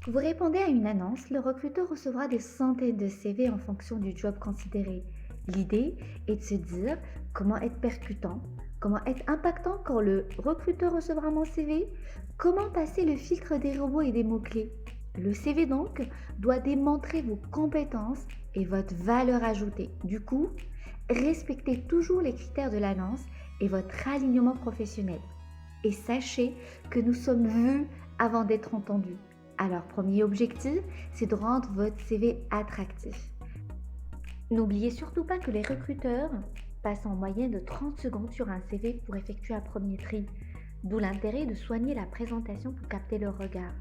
Vous répondez à une annonce, le recruteur recevra des centaines de CV en fonction du job considéré. L'idée est de se dire comment être percutant, comment être impactant quand le recruteur recevra mon CV, comment passer le filtre des robots et des mots-clés. Le CV donc doit démontrer vos compétences et votre valeur ajoutée. Du coup, respectez toujours les critères de l'annonce et votre alignement professionnel. Et sachez que nous sommes vus avant d'être entendus. Alors, premier objectif, c'est de rendre votre CV attractif. N'oubliez surtout pas que les recruteurs passent en moyenne de 30 secondes sur un CV pour effectuer un premier tri, d'où l'intérêt de soigner la présentation pour capter leur regard.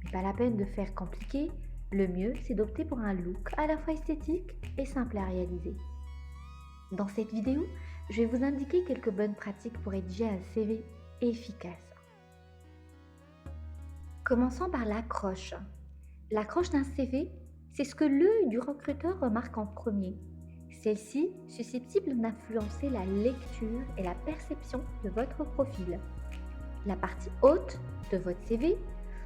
Mais pas la peine de faire compliqué, le mieux c'est d'opter pour un look à la fois esthétique et simple à réaliser. Dans cette vidéo, je vais vous indiquer quelques bonnes pratiques pour rédiger un CV efficace. Commençons par l'accroche. L'accroche d'un CV, c'est ce que l'œil du recruteur remarque en premier. Celle-ci susceptible d'influencer la lecture et la perception de votre profil. La partie haute de votre CV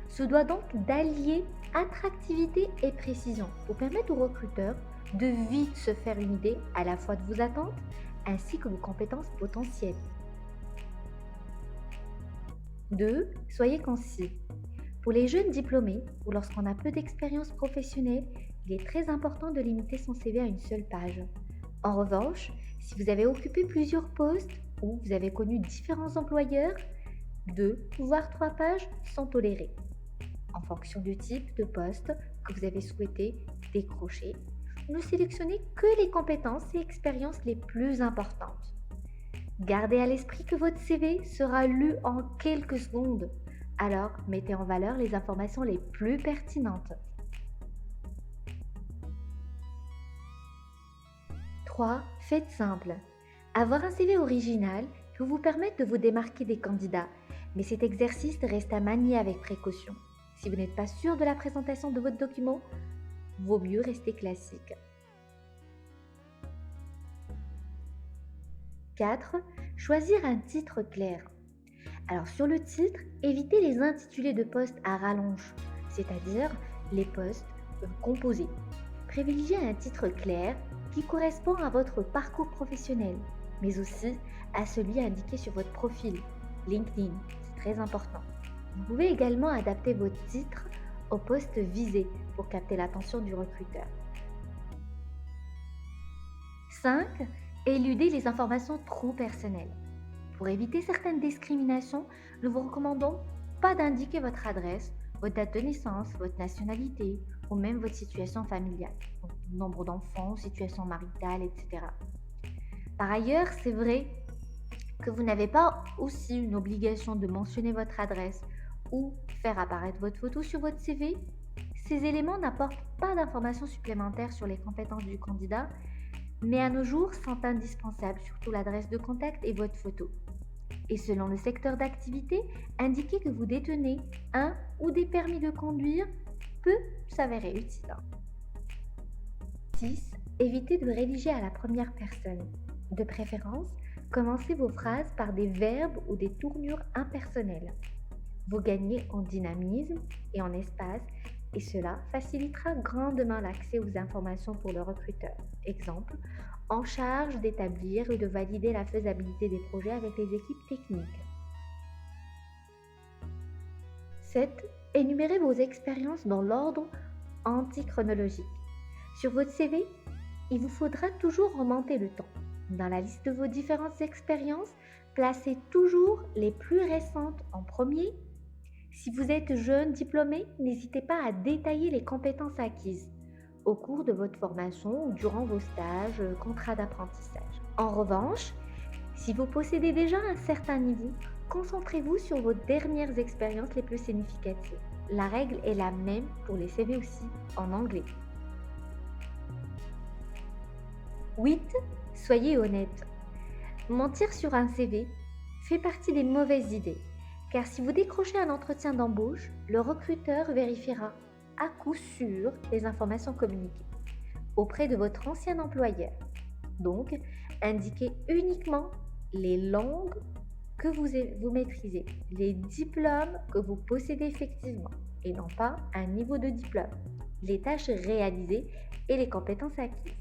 se doit donc d'allier attractivité et précision pour permettre au recruteur de vite se faire une idée à la fois de vos attentes ainsi que vos compétences potentielles. 2. Soyez concis. Pour les jeunes diplômés ou lorsqu'on a peu d'expérience professionnelle, il est très important de limiter son CV à une seule page. En revanche, si vous avez occupé plusieurs postes ou vous avez connu différents employeurs, 2 voire 3 pages sont tolérées. En fonction du type de poste que vous avez souhaité décrocher, ne sélectionnez que les compétences et expériences les plus importantes. Gardez à l'esprit que votre CV sera lu en quelques secondes. Alors, mettez en valeur les informations les plus pertinentes. 3. Faites simple. Avoir un CV original peut vous permettre de vous démarquer des candidats, mais cet exercice reste à manier avec précaution. Si vous n'êtes pas sûr de la présentation de votre document, vaut mieux rester classique. 4. Choisir un titre clair. Alors sur le titre, évitez les intitulés de postes à rallonge, c'est-à-dire les postes composés. Privilégiez un titre clair qui correspond à votre parcours professionnel, mais aussi à celui indiqué sur votre profil, LinkedIn, c'est très important. Vous pouvez également adapter votre titre au poste visé pour capter l'attention du recruteur. 5. Éludez les informations trop personnelles. Pour éviter certaines discriminations, nous vous recommandons pas d'indiquer votre adresse, votre date de naissance, votre nationalité ou même votre situation familiale, donc nombre d'enfants, situation maritale, etc. Par ailleurs, c'est vrai que vous n'avez pas aussi une obligation de mentionner votre adresse ou faire apparaître votre photo sur votre CV. Ces éléments n'apportent pas d'informations supplémentaires sur les compétences du candidat, mais à nos jours sont indispensables, surtout l'adresse de contact et votre photo. Et selon le secteur d'activité, indiquer que vous détenez un ou des permis de conduire peut s'avérer utile. 6. Évitez de rédiger à la première personne. De préférence, commencez vos phrases par des verbes ou des tournures impersonnelles. Vous gagnez en dynamisme et en espace et cela facilitera grandement l'accès aux informations pour le recruteur. Exemple, en charge d'établir et de valider la faisabilité des projets avec les équipes techniques. 7. Énumérez vos expériences dans l'ordre antichronologique. Sur votre CV, il vous faudra toujours remonter le temps. Dans la liste de vos différentes expériences, placez toujours les plus récentes en premier. Si vous êtes jeune diplômé, n'hésitez pas à détailler les compétences acquises au cours de votre formation ou durant vos stages, contrats d'apprentissage. En revanche, si vous possédez déjà un certain niveau, concentrez-vous sur vos dernières expériences les plus significatives. La règle est la même pour les CV aussi en anglais. 8. Soyez honnête. Mentir sur un CV fait partie des mauvaises idées, car si vous décrochez un entretien d'embauche, le recruteur vérifiera à coup sûr les informations communiquées auprès de votre ancien employeur. Donc, indiquez uniquement les langues que vous maîtrisez, les diplômes que vous possédez effectivement et non pas un niveau de diplôme, les tâches réalisées et les compétences acquises.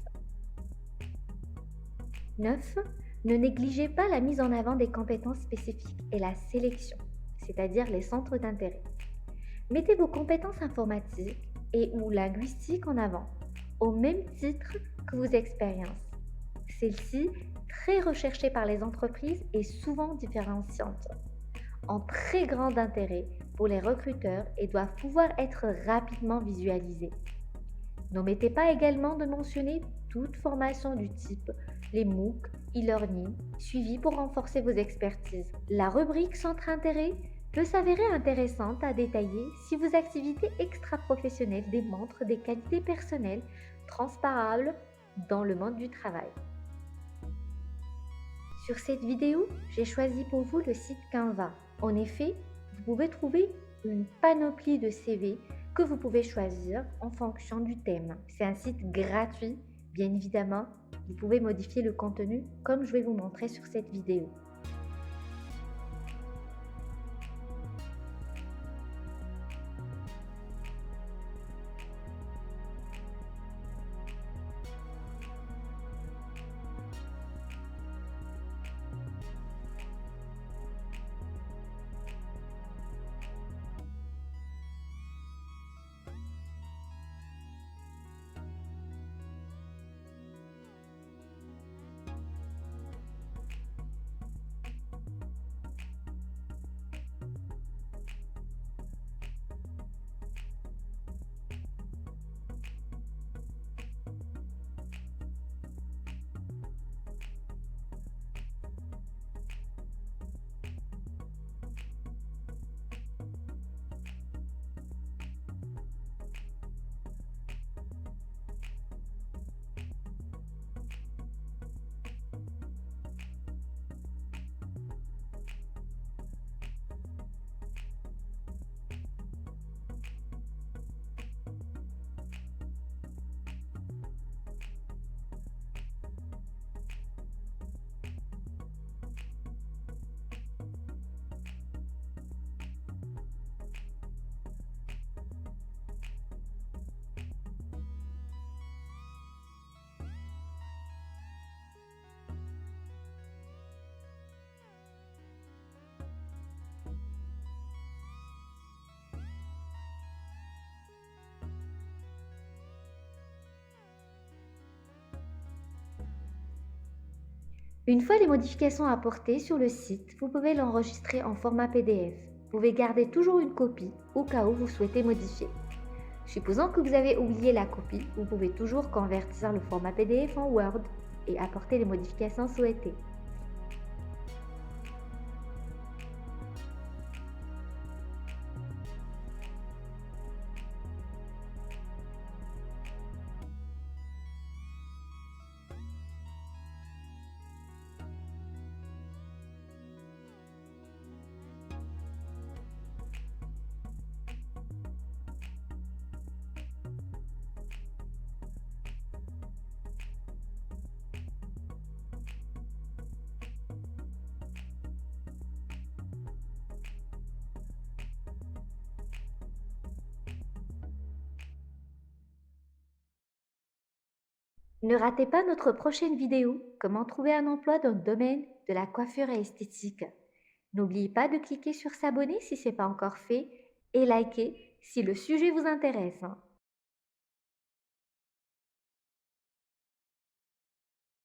9. Ne négligez pas la mise en avant des compétences spécifiques et la sélection, c'est-à-dire les centres d'intérêt. Mettez vos compétences informatiques et ou linguistiques en avant, au même titre que vos expériences. Celle-ci, très recherchée par les entreprises et souvent différenciante, ont très grand intérêt pour les recruteurs et doivent pouvoir être rapidement visualisées. N'omettez pas également de mentionner toute formation du type les MOOC, e-learning, suivis pour renforcer vos expertises. La rubrique Centre intérêt peut s'avérer intéressante à détailler si vos activités extra-professionnelles démontrent des qualités personnelles transparables dans le monde du travail. Sur cette vidéo, j'ai choisi pour vous le site Canva. En effet, vous pouvez trouver une panoplie de CV que vous pouvez choisir en fonction du thème. C'est un site gratuit, bien évidemment. Vous pouvez modifier le contenu comme je vais vous montrer sur cette vidéo. Une fois les modifications apportées sur le site, vous pouvez l'enregistrer en format PDF. Vous pouvez garder toujours une copie au cas où vous souhaitez modifier. Supposons que vous avez oublié la copie, vous pouvez toujours convertir le format PDF en Word et apporter les modifications souhaitées. Ne ratez pas notre prochaine vidéo, comment trouver un emploi dans le domaine de la coiffure et esthétique. N'oubliez pas de cliquer sur s'abonner si ce n'est pas encore fait et liker si le sujet vous intéresse.